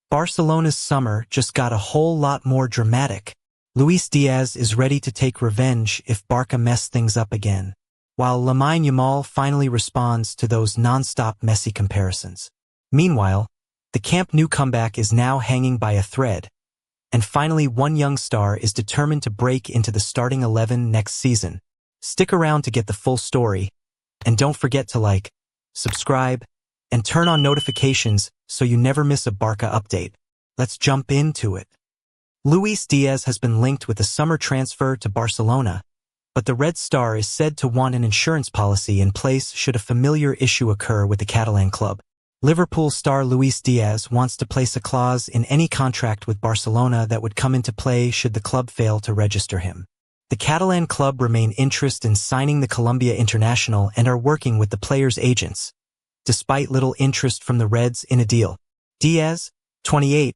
Barcelona's summer just got a whole lot more dramatic. Luis Diaz is ready to take revenge if Barça mess things up again, while Lamine Yamal finally responds to those nonstop Messi comparisons. Meanwhile, the Camp Nou comeback is now hanging by a thread, and finally one young star is determined to break into the starting 11 next season. Stick around to get the full story, and don't forget to like, subscribe, and turn on notifications so you never miss a Barça update. Let's jump into it. Luis Diaz has been linked with a summer transfer to Barcelona, but the Red Star is said to want an insurance policy in place should a familiar issue occur with the Catalan club. Liverpool star Luis Diaz wants to place a clause in any contract with Barcelona that would come into play should the club fail to register him. The Catalan club remain interested in signing the Colombia international and are working with the player's agents, despite little interest from the Reds in a deal. Diaz, 28,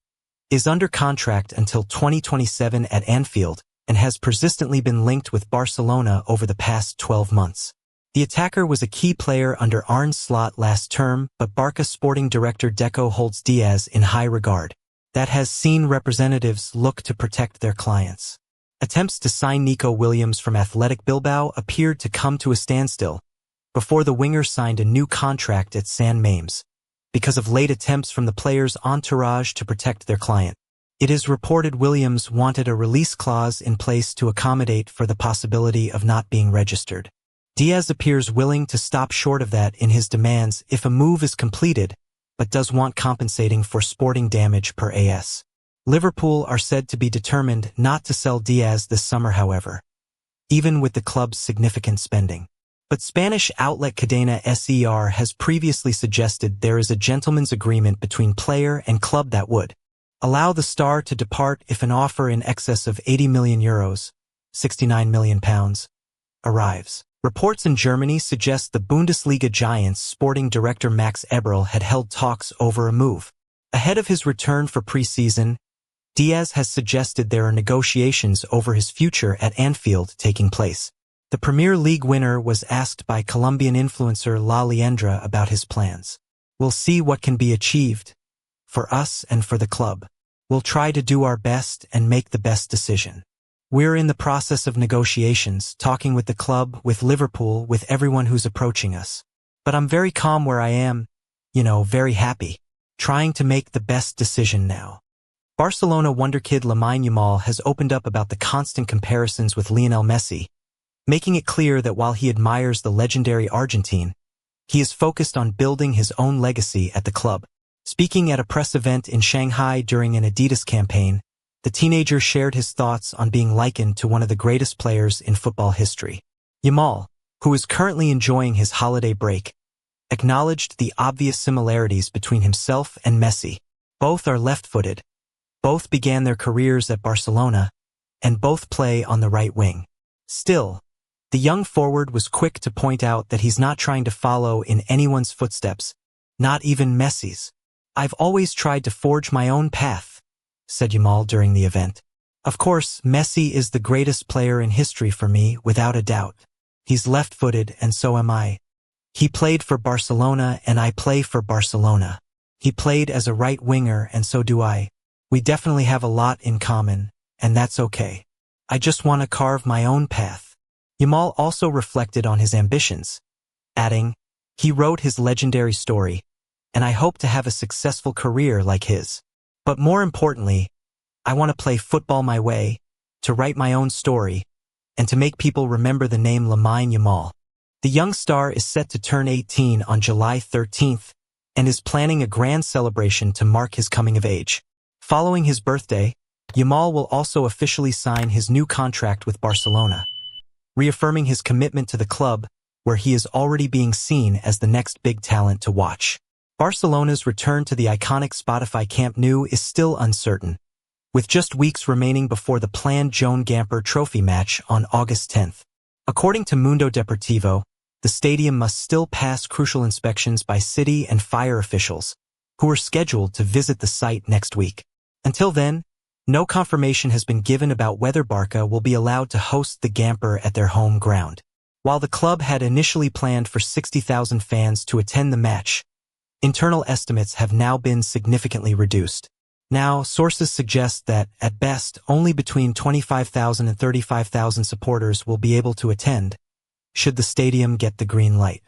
is under contract until 2027 at Anfield and has persistently been linked with Barcelona over the past 12 months. The attacker was a key player under Arne Slot last term, but Barça sporting director Deco holds Diaz in high regard. That has seen representatives look to protect their clients. Attempts to sign Nico Williams from Athletic Bilbao appeared to come to a standstill before the winger signed a new contract at San Mamés, because of late attempts from the player's entourage to protect their client. It is reported Williams wanted a release clause in place to accommodate for the possibility of not being registered. Diaz appears willing to stop short of that in his demands if a move is completed, but does want compensating for sporting damage per AS. Liverpool are said to be determined not to sell Diaz this summer, however, even with the club's significant spending. But Spanish outlet Cadena SER has previously suggested there is a gentleman's agreement between player and club that would allow the star to depart if an offer in excess of €80 million, £69 million, arrives. Reports in Germany suggest the Bundesliga giants sporting director Max Eberl had held talks over a move. Ahead of his return for pre-season, Diaz has suggested there are negotiations over his future at Anfield taking place. The Premier League winner was asked by Colombian influencer La Liendra about his plans. We'll see what can be achieved, for us and for the club. We'll try to do our best and make the best decision. We're in the process of negotiations, talking with the club, with Liverpool, with everyone who's approaching us. But I'm very calm where I am, very happy, trying to make the best decision now. Barcelona wonderkid Lamine Yamal has opened up about the constant comparisons with Lionel Messi, making it clear that while he admires the legendary Argentine, he is focused on building his own legacy at the club. Speaking at a press event in Shanghai during an Adidas campaign, the teenager shared his thoughts on being likened to one of the greatest players in football history. Yamal, who is currently enjoying his holiday break, acknowledged the obvious similarities between himself and Messi. Both are left-footed, both began their careers at Barcelona, and both play on the right wing. Still, the young forward was quick to point out that he's not trying to follow in anyone's footsteps, not even Messi's. "I've always tried to forge my own path," said Yamal during the event. "Of course, Messi is the greatest player in history for me, without a doubt. He's left-footed and so am I. He played for Barcelona and I play for Barcelona. He played as a right winger and so do I. We definitely have a lot in common, and that's okay. I just want to carve my own path." Yamal also reflected on his ambitions, adding, "He wrote his legendary story, and I hope to have a successful career like his. But more importantly, I want to play football my way, to write my own story, and to make people remember the name Lamine Yamal." The young star is set to turn 18 on July 13th and is planning a grand celebration to mark his coming of age. Following his birthday, Yamal will also officially sign his new contract with Barcelona, reaffirming his commitment to the club, where he is already being seen as the next big talent to watch. Barcelona's return to the iconic Spotify Camp Nou is still uncertain, with just weeks remaining before the planned Joan Gamper Trophy match on August 10th. According to Mundo Deportivo, the stadium must still pass crucial inspections by city and fire officials, who are scheduled to visit the site next week. Until then, no confirmation has been given about whether Barça will be allowed to host the Gamper at their home ground. While the club had initially planned for 60,000 fans to attend the match, internal estimates have now been significantly reduced. Now, sources suggest that, at best, only between 25,000 and 35,000 supporters will be able to attend, should the stadium get the green light.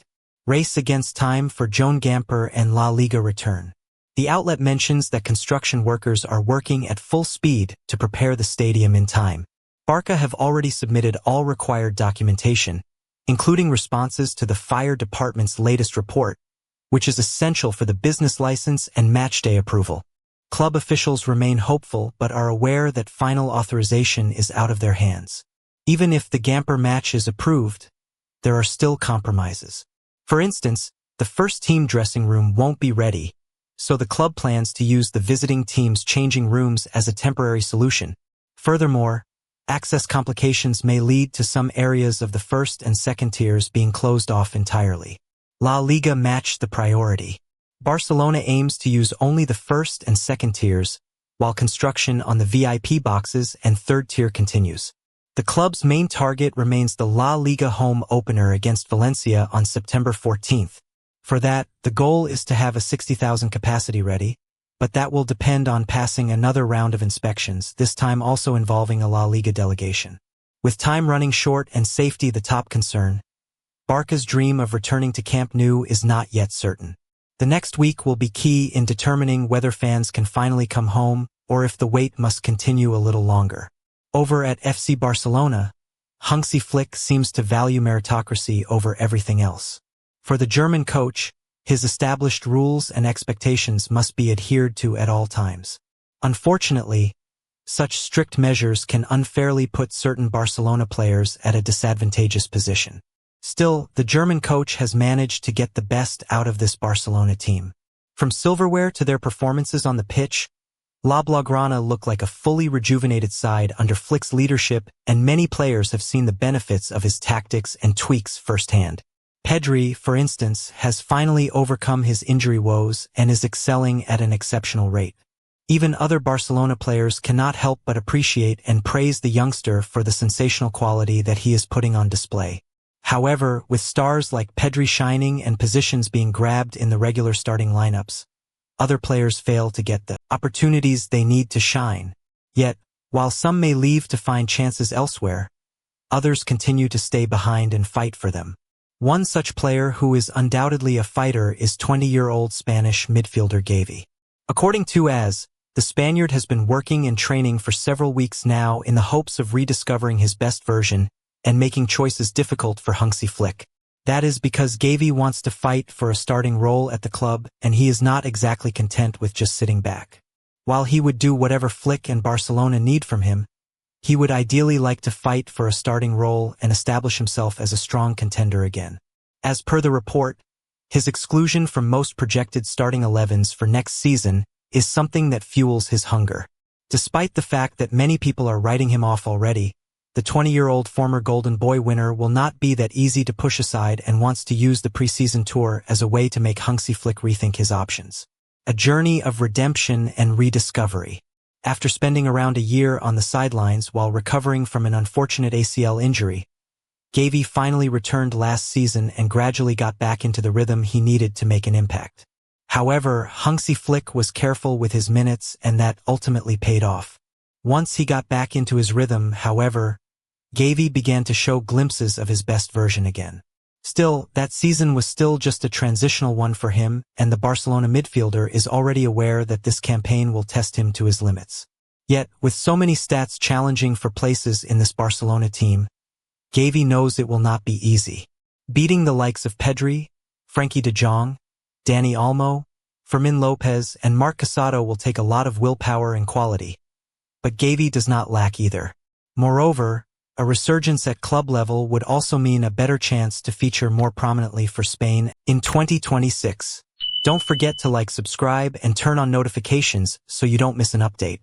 Race against time for Joan Gamper and La Liga return. The outlet mentions that construction workers are working at full speed to prepare the stadium in time. Barça have already submitted all required documentation, including responses to the fire department's latest report, which is essential for the business license and matchday approval. Club officials remain hopeful but are aware that final authorization is out of their hands. Even if the Gamper match is approved, there are still compromises. For instance, the first team dressing room won't be ready, so the club plans to use the visiting team's changing rooms as a temporary solution. Furthermore, access complications may lead to some areas of the first and second tiers being closed off entirely. La Liga matched the priority. Barcelona aims to use only the first and second tiers, while construction on the VIP boxes and third tier continues. The club's main target remains the La Liga home opener against Valencia on September 14th. For that, the goal is to have a 60,000 capacity ready, but that will depend on passing another round of inspections, this time also involving a La Liga delegation. With time running short and safety the top concern, Barça's dream of returning to Camp Nou is not yet certain. The next week will be key in determining whether fans can finally come home or if the wait must continue a little longer. Over at FC Barcelona, Hansi Flick seems to value meritocracy over everything else. For the German coach, his established rules and expectations must be adhered to at all times. Unfortunately, such strict measures can unfairly put certain Barcelona players at a disadvantageous position. Still, the German coach has managed to get the best out of this Barcelona team. From silverware to their performances on the pitch, La Blaugrana look like a fully rejuvenated side under Flick's leadership, and many players have seen the benefits of his tactics and tweaks firsthand. Pedri, for instance, has finally overcome his injury woes and is excelling at an exceptional rate. Even other Barcelona players cannot help but appreciate and praise the youngster for the sensational quality that he is putting on display. However, with stars like Pedri shining and positions being grabbed in the regular starting lineups, other players fail to get the opportunities they need to shine. Yet, while some may leave to find chances elsewhere, others continue to stay behind and fight for them. One such player who is undoubtedly a fighter is 20-year-old Spanish midfielder Gavi. According to AS, the Spaniard has been working and training for several weeks now in the hopes of rediscovering his best version and making choices difficult for Hansi Flick. That is because Gavi wants to fight for a starting role at the club, and he is not exactly content with just sitting back. While he would do whatever Flick and Barcelona need from him, he would ideally like to fight for a starting role and establish himself as a strong contender again. As per the report, his exclusion from most projected starting 11s for next season is something that fuels his hunger. Despite the fact that many people are writing him off already, the 20-year-old former Golden Boy winner will not be that easy to push aside and wants to use the preseason tour as a way to make Hansi Flick rethink his options. A journey of redemption and rediscovery. After spending around a year on the sidelines while recovering from an unfortunate ACL injury, Gavi finally returned last season and gradually got back into the rhythm he needed to make an impact. However, Hansi Flick was careful with his minutes, and that ultimately paid off. Once he got back into his rhythm, however, Gavi began to show glimpses of his best version again. Still, that season was still just a transitional one for him, and the Barcelona midfielder is already aware that this campaign will test him to his limits. Yet, with so many stats challenging for places in this Barcelona team, Gavi knows it will not be easy. Beating the likes of Pedri, Frenkie de Jong, Dani Olmo, Fermin Lopez, and Marc Casado will take a lot of willpower and quality. But Gavi does not lack either. Moreover, a resurgence at club level would also mean a better chance to feature more prominently for Spain in 2026. Don't forget to subscribe and turn on notifications so you don't miss an update.